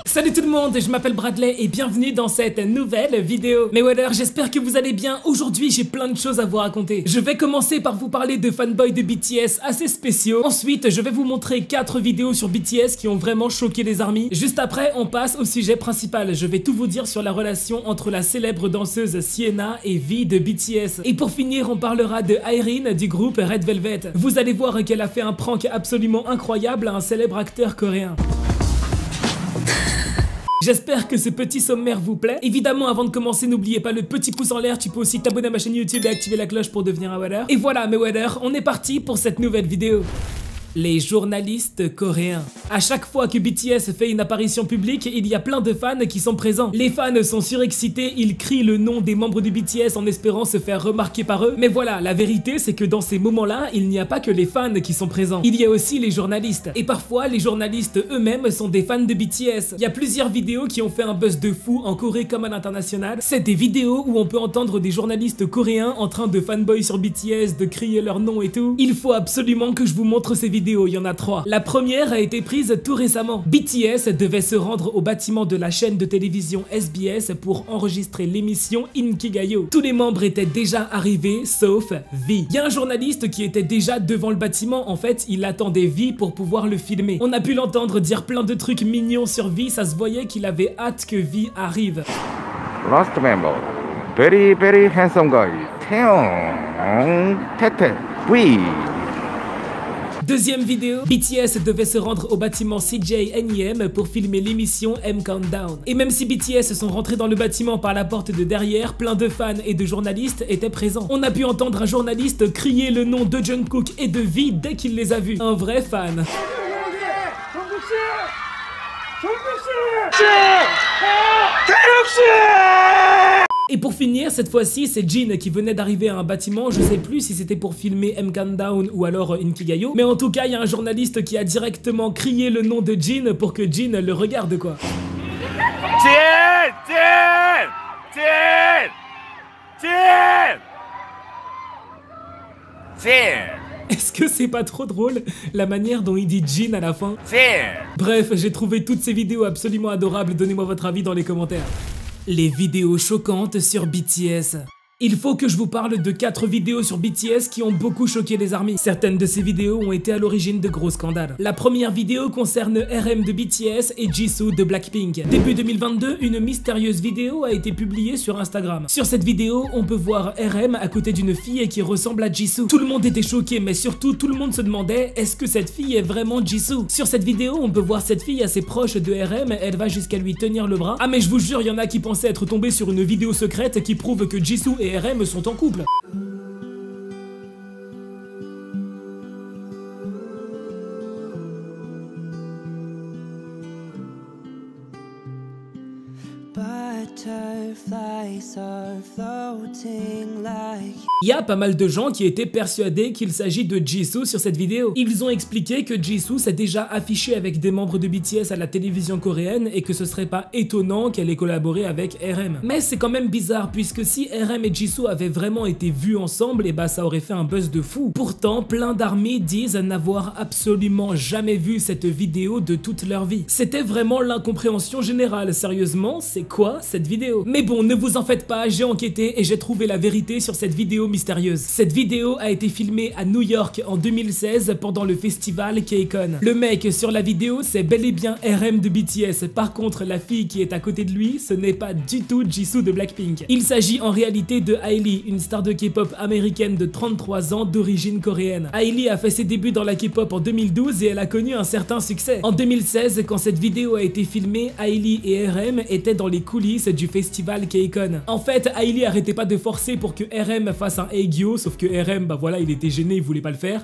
Salut tout le monde, je m'appelle Bradley et bienvenue dans cette nouvelle vidéo. Mes waders, j'espère que vous allez bien. Aujourd'hui, j'ai plein de choses à vous raconter. Je vais commencer par vous parler de fanboys de BTS assez spéciaux. Ensuite, je vais vous montrer 4 vidéos sur BTS qui ont vraiment choqué les armies. Juste après, on passe au sujet principal. Je vais tout vous dire sur la relation entre la célèbre danseuse Sienna et V de BTS. Et pour finir, on parlera de Irene du groupe Red Velvet. Vous allez voir qu'elle a fait un prank absolument incroyable à un célèbre acteur coréen. J'espère que ce petit sommaire vous plaît. Évidemment, avant de commencer, n'oubliez pas le petit pouce en l'air. Tu peux aussi t'abonner à ma chaîne YouTube et activer la cloche pour devenir un wadder. Et voilà mes wadders, on est parti pour cette nouvelle vidéo. Les journalistes coréens. À chaque fois que BTS fait une apparition publique, il y a plein de fans qui sont présents. Les fans sont surexcités, ils crient le nom des membres du BTS en espérant se faire remarquer par eux. Mais voilà, la vérité c'est que dans ces moments-là, il n'y a pas que les fans qui sont présents. Il y a aussi les journalistes. Et parfois, les journalistes eux-mêmes sont des fans de BTS. Il y a plusieurs vidéos qui ont fait un buzz de fou en Corée comme à l'international. C'est des vidéos où on peut entendre des journalistes coréens en train de fanboy sur BTS, de crier leur nom et tout. Il faut absolument que je vous montre ces vidéos. Il y en a 3. La première a été prise tout récemment. BTS devait se rendre au bâtiment de la chaîne de télévision SBS pour enregistrer l'émission Inkigayo. Tous les membres étaient déjà arrivés, sauf V. Il y a un journaliste qui était déjà devant le bâtiment. En fait, il attendait V pour pouvoir le filmer. On a pu l'entendre dire plein de trucs mignons sur V. Ça se voyait qu'il avait hâte que V arrive. Last member, very handsome guy, Taeyong, Tete, V. Deuxième vidéo, BTS devait se rendre au bâtiment CJ pour filmer l'émission M Countdown. Et même si BTS sont rentrés dans le bâtiment par la porte de derrière, plein de fans et de journalistes étaient présents. On a pu entendre un journaliste crier le nom de Jungkook et de V dès qu'il les a vus. Un vrai fan. Et pour finir, cette fois-ci, c'est Jin qui venait d'arriver à un bâtiment. Je sais plus si c'était pour filmer M Countdown ou alors Inkigayo. Mais en tout cas, il y a un journaliste qui a directement crié le nom de Jin pour que Jin le regarde, quoi. Est-ce que c'est pas trop drôle, la manière dont il dit Jin à la fin? Bref, j'ai trouvé toutes ces vidéos absolument adorables. Donnez-moi votre avis dans les commentaires. Les vidéos choquantes sur BTS. Il faut que je vous parle de 4 vidéos sur BTS qui ont beaucoup choqué les armées. Certaines de ces vidéos ont été à l'origine de gros scandales. La première vidéo concerne RM de BTS et Jisoo de Blackpink. Début 2022, une mystérieuse vidéo a été publiée sur Instagram. Sur cette vidéo, on peut voir RM à côté d'une fille qui ressemble à Jisoo. Tout le monde était choqué, mais surtout tout le monde se demandait est-ce que cette fille est vraiment Jisoo? Sur cette vidéo, on peut voir cette fille assez proche de RM, elle va jusqu'à lui tenir le bras. Ah mais je vous jure, il y en a qui pensaient être tombés sur une vidéo secrète qui prouve que Jisoo et RM sont en couple. Il y a pas mal de gens qui étaient persuadés qu'il s'agit de Jisoo sur cette vidéo. Ils ont expliqué que Jisoo s'est déjà affiché avec des membres de BTS à la télévision coréenne et que ce serait pas étonnant qu'elle ait collaboré avec RM. Mais c'est quand même bizarre puisque si RM et Jisoo avaient vraiment été vus ensemble, et bah ça aurait fait un buzz de fou. Pourtant, plein d'armées disent n'avoir absolument jamais vu cette vidéo de toute leur vie. C'était vraiment l'incompréhension générale. Sérieusement, c'est quoi cette vidéo? Mais bon, ne vous en faites pas, j'ai enquêté et j'ai trouvé la vérité sur cette vidéo mystérieuse. Cette vidéo a été filmée à New York en 2016 pendant le festival KCON. Le mec sur la vidéo, c'est bel et bien RM de BTS. Par contre, la fille qui est à côté de lui, ce n'est pas du tout Jisoo de Blackpink. Il s'agit en réalité de Hailey, une star de K-pop américaine de 33 ans d'origine coréenne. Hailey a fait ses débuts dans la K-pop en 2012 et elle a connu un certain succès. En 2016, quand cette vidéo a été filmée, Hailey et RM étaient dans les coulisses du festival KCON. En fait, Hailey arrêtait pas de forcer pour que RM fasse un Aegyo, sauf que RM, bah voilà, il était gêné, il voulait pas le faire.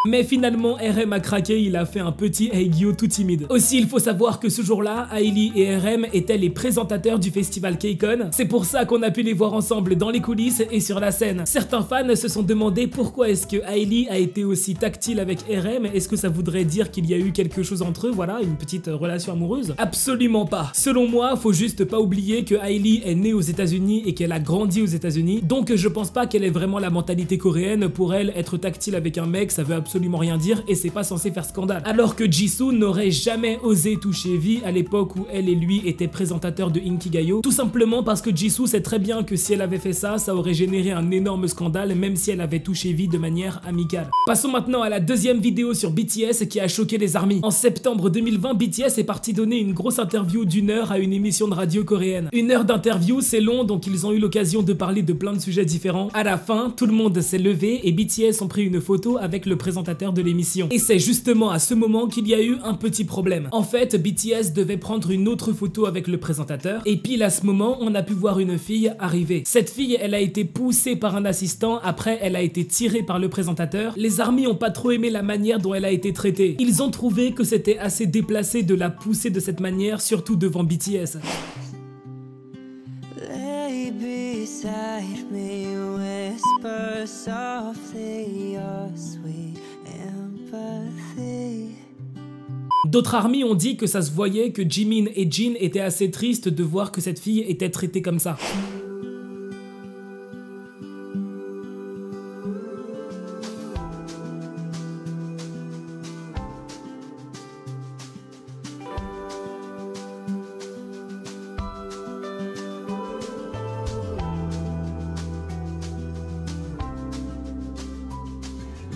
Mais finalement, RM a craqué, il a fait un petit Haegyo tout timide. Aussi, il faut savoir que ce jour-là, Hailey et RM étaient les présentateurs du festival KCON. C'est pour ça qu'on a pu les voir ensemble dans les coulisses et sur la scène. Certains fans se sont demandé pourquoi est-ce que Hailey a été aussi tactile avec RM. Est-ce que ça voudrait dire qu'il y a eu quelque chose entre eux, voilà, une petite relation amoureuse? Absolument pas. Selon moi, faut juste pas oublier que Hailey est née aux États-Unis et qu'elle a grandi aux États-Unis. Donc je pense pas qu'elle ait vraiment la mentalité coréenne. Pour elle, être tactile avec un mec, ça veut absolument rien dire et c'est pas censé faire scandale. Alors que Jisoo n'aurait jamais osé toucher V à l'époque où elle et lui étaient présentateurs de Inkigayo, tout simplement parce que Jisoo sait très bien que si elle avait fait ça, ça aurait généré un énorme scandale même si elle avait touché V de manière amicale. Passons maintenant à la deuxième vidéo sur BTS qui a choqué les armies. En septembre 2020, BTS est parti donner une grosse interview d'1 heure à une émission de radio coréenne. 1 heure d'interview, c'est long, donc ils ont eu l'occasion de parler de plein de sujets différents. À la fin, tout le monde s'est levé et BTS ont pris une photo avec le présentateur de l'émission. Et c'est justement à ce moment qu'il y a eu un petit problème. En fait, BTS devait prendre une autre photo avec le présentateur et pile à ce moment, on a pu voir une fille arriver. Cette fille, elle a été poussée par un assistant, après elle a été tirée par le présentateur. Les armies ont pas trop aimé la manière dont elle a été traitée. Ils ont trouvé que c'était assez déplacé de la pousser de cette manière, surtout devant BTS. Lay beside me, whisper softly your sweet empathy. D'autres armies ont dit que ça se voyait que Jimin et Jin étaient assez tristes de voir que cette fille était traitée comme ça.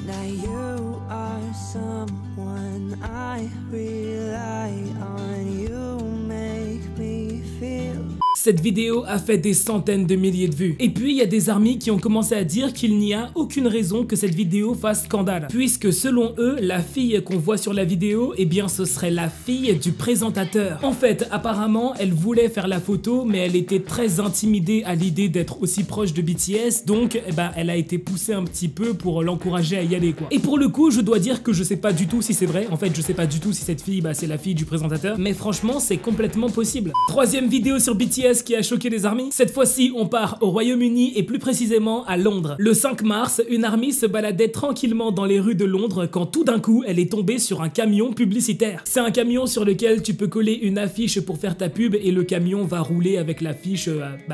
Now you are someone I rely on. You make me feel. Cette vidéo a fait des centaines de milliers de vues. Et puis il y a des armies qui ont commencé à dire qu'il n'y a aucune raison que cette vidéo fasse scandale. Puisque selon eux, la fille qu'on voit sur la vidéo, eh bien ce serait la fille du présentateur. En fait, apparemment, elle voulait faire la photo, mais elle était très intimidée à l'idée d'être aussi proche de BTS, donc eh ben, elle a été poussée un petit peu pour l'encourager à y aller quoi. Et pour le coup, je dois dire que je sais pas du tout si c'est vrai. En fait, je sais pas du tout si cette fille, c'est la fille du présentateur, mais franchement, c'est complètement possible. Troisième vidéo sur BTS qui a choqué les armies. Cette fois-ci, on part au Royaume-Uni et plus précisément à Londres. Le 5 mars, une armée se baladait tranquillement dans les rues de Londres quand tout d'un coup, elle est tombée sur un camion publicitaire. C'est un camion sur lequel tu peux coller une affiche pour faire ta pub et le camion va rouler avec l'affiche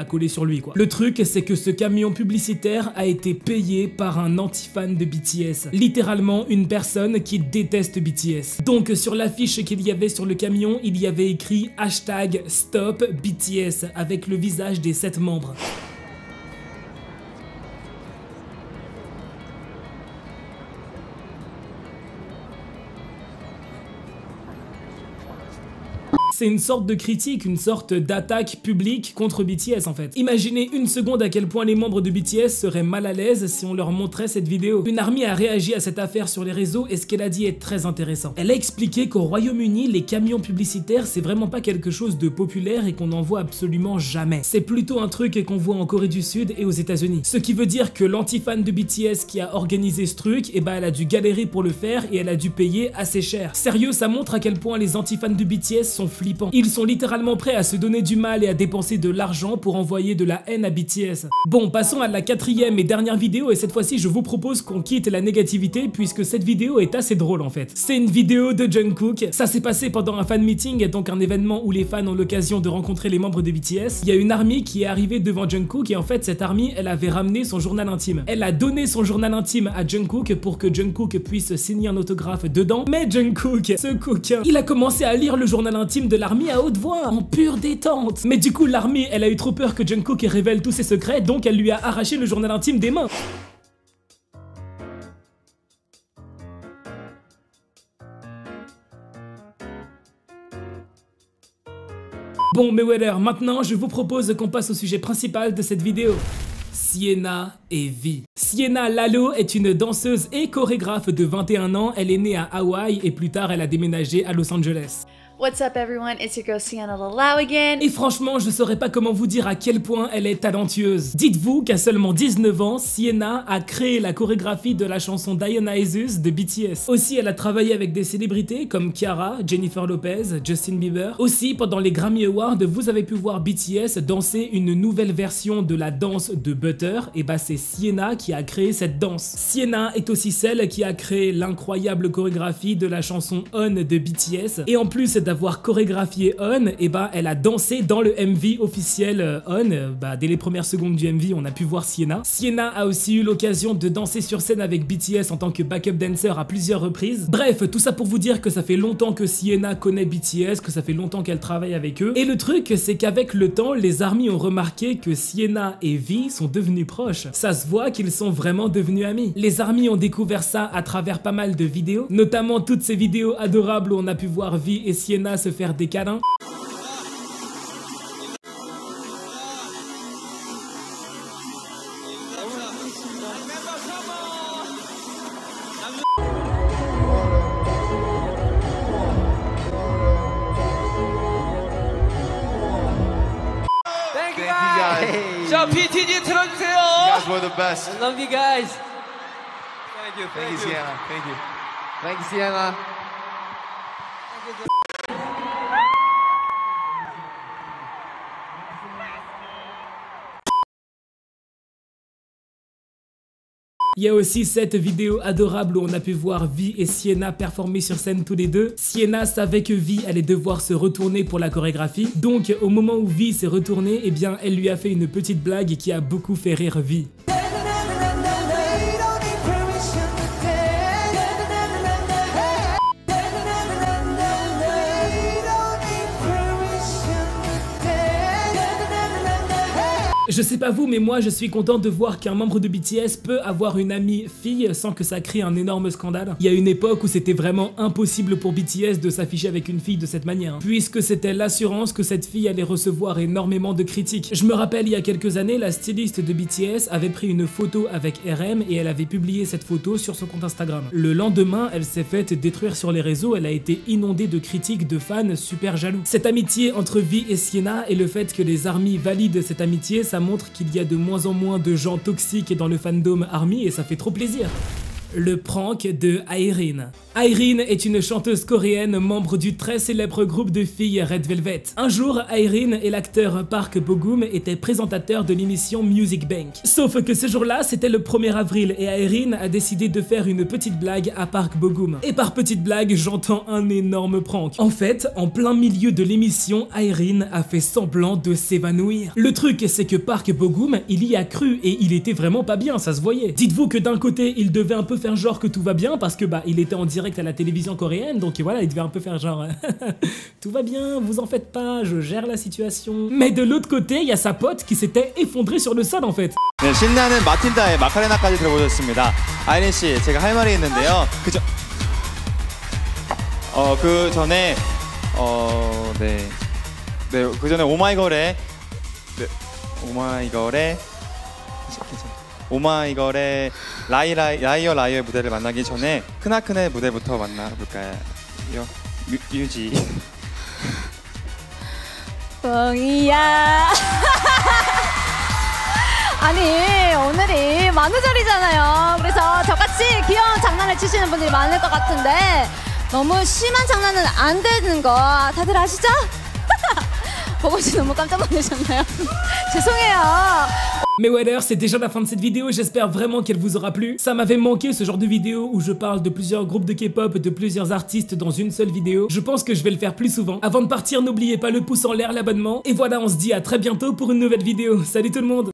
collée sur lui quoi. Le truc, c'est que ce camion publicitaire a été payé par un anti-fan de BTS. Littéralement une personne qui déteste BTS. Donc sur l'affiche qu'il y avait sur le camion, il y avait écrit #Stop BTS avec le visage des 7 membres. C'est une sorte de critique, une sorte d'attaque publique contre BTS en fait. Imaginez une seconde à quel point les membres de BTS seraient mal à l'aise si on leur montrait cette vidéo. Une armée a réagi à cette affaire sur les réseaux et ce qu'elle a dit est très intéressant. Elle a expliqué qu'au Royaume-Uni, les camions publicitaires c'est vraiment pas quelque chose de populaire et qu'on n'en voit absolument jamais. C'est plutôt un truc qu'on voit en Corée du Sud et aux États-Unis. Ce qui veut dire que l'anti-fan de BTS qui a organisé ce truc, eh ben elle a dû galérer pour le faire et elle a dû payer assez cher. Sérieux, ça montre à quel point les anti-fans de BTS sont flippants. Ils sont littéralement prêts à se donner du mal et à dépenser de l'argent pour envoyer de la haine à BTS. Bon, passons à la quatrième et dernière vidéo et cette fois-ci je vous propose qu'on quitte la négativité puisque cette vidéo est assez drôle en fait. C'est une vidéo de Jungkook, ça s'est passé pendant un fan meeting, donc un événement où les fans ont l'occasion de rencontrer les membres de BTS. Il y a une armée qui est arrivée devant Jungkook et en fait cette armée elle avait ramené son journal intime. Elle a donné son journal intime à Jungkook pour que Jungkook puisse signer un autographe dedans, mais Jungkook, ce coquin, il a commencé à lire le journal intime de l'armée à haute voix, en pure détente. Mais du coup l'armée elle a eu trop peur que Jungkook révèle tous ses secrets, donc elle lui a arraché le journal intime des mains. Bon Mayweather, maintenant je vous propose qu'on passe au sujet principal de cette vidéo. Sienna et V. Sienna Lalo est une danseuse et chorégraphe de 21 ans, elle est née à Hawaï et plus tard elle a déménagé à Los Angeles. What's up everyone, it's your girl Sienna Lalau again. Et franchement, je saurais pas comment vous dire à quel point elle est talentueuse. Dites-vous qu'à seulement 19 ans, Sienna a créé la chorégraphie de la chanson Dionysus de BTS. Aussi, elle a travaillé avec des célébrités comme Ciara, Jennifer Lopez, Justin Bieber. Aussi, pendant les Grammy Awards, vous avez pu voir BTS danser une nouvelle version de la danse de Butter. Et bah c'est Sienna qui a créé cette danse. Sienna est aussi celle qui a créé l'incroyable chorégraphie de la chanson On de BTS. Et en plus d'avoir chorégraphié On, et bah elle a dansé dans le MV officiel On. Bah dès les premières secondes du MV, on a pu voir Sienna. Sienna a aussi eu l'occasion de danser sur scène avec BTS en tant que backup dancer à plusieurs reprises. Bref, tout ça pour vous dire que ça fait longtemps que Sienna connaît BTS, que ça fait longtemps qu'elle travaille avec eux. Et le truc, c'est qu'avec le temps, les ARMY ont remarqué que Sienna et V sont devenus proches. Ça se voit qu'ils sont vraiment devenus amis. Les ARMY ont découvert ça à travers pas mal de vidéos, notamment toutes ces vidéos adorables où on a pu voir V et Sienna se faire des câlins. Thank you guys. 자, PTG 틀어주세요. You guys were the best. I love you guys. Thank you, Sienna. Thank you. Thank you, Sienna. Il y a aussi cette vidéo adorable où on a pu voir V et Sienna performer sur scène tous les deux. Sienna savait que V allait devoir se retourner pour la chorégraphie. Donc au moment où V s'est retournée, eh bien elle lui a fait une petite blague qui a beaucoup fait rire V. Je sais pas vous, mais moi je suis content de voir qu'un membre de BTS peut avoir une amie fille sans que ça crée un énorme scandale. Il y a une époque où c'était vraiment impossible pour BTS de s'afficher avec une fille de cette manière, puisque c'était l'assurance que cette fille allait recevoir énormément de critiques. Je me rappelle il y a quelques années, la styliste de BTS avait pris une photo avec RM et elle avait publié cette photo sur son compte Instagram. Le lendemain, elle s'est faite détruire sur les réseaux, elle a été inondée de critiques de fans super jaloux. Cette amitié entre V et Sienna et le fait que les ARMY valident cette amitié, ça montre qu'il y a de moins en moins de gens toxiques dans le fandom ARMY et ça fait trop plaisir. Le prank de Irene. Irene est une chanteuse coréenne, membre du très célèbre groupe de filles Red Velvet. Un jour, Irene et l'acteur Park Bo-gum étaient présentateurs de l'émission Music Bank. Sauf que ce jour-là, c'était le 1er avril et Irene a décidé de faire une petite blague à Park Bo-gum. Et par petite blague, j'entends un énorme prank. En fait, en plein milieu de l'émission, Irene a fait semblant de s'évanouir. Le truc, c'est que Park Bo-gum, il y a cru et il était vraiment pas bien, ça se voyait. Dites-vous que d'un côté, il devait un peu faire genre que tout va bien parce que bah il était en direct à la télévision coréenne, donc voilà, il devait un peu faire genre tout va bien, vous en faites pas, je gère la situation. Mais de l'autre côté, il y a sa pote qui s'était effondrée sur le sol en fait. 네, 신나는 마틸다의 마카레나까지 들어보셨습니다. 아이린 씨, 제가 할 말이 있는데요. 그죠? 그 전에 그 전에 오마이걸의 오마이걸의 라이어의 무대를 만나기 전에 크나큰의 무대부터 만나볼까요? 유지. 뻥이야. 아니 오늘이 만우절이잖아요. 그래서 저같이 귀여운 장난을 치시는 분들이 많을 것 같은데 너무 심한 장난은 안 되는 거 다들 아시죠? 보고씨 너무 깜짝 놀라셨나요? 죄송해요. Mais ouais d'ailleurs c'est déjà la fin de cette vidéo, j'espère vraiment qu'elle vous aura plu. Ça m'avait manqué ce genre de vidéo où je parle de plusieurs groupes de K-pop, de plusieurs artistes dans une seule vidéo. Je pense que je vais le faire plus souvent. Avant de partir, n'oubliez pas le pouce en l'air, l'abonnement. Et voilà, on se dit à très bientôt pour une nouvelle vidéo. Salut tout le monde!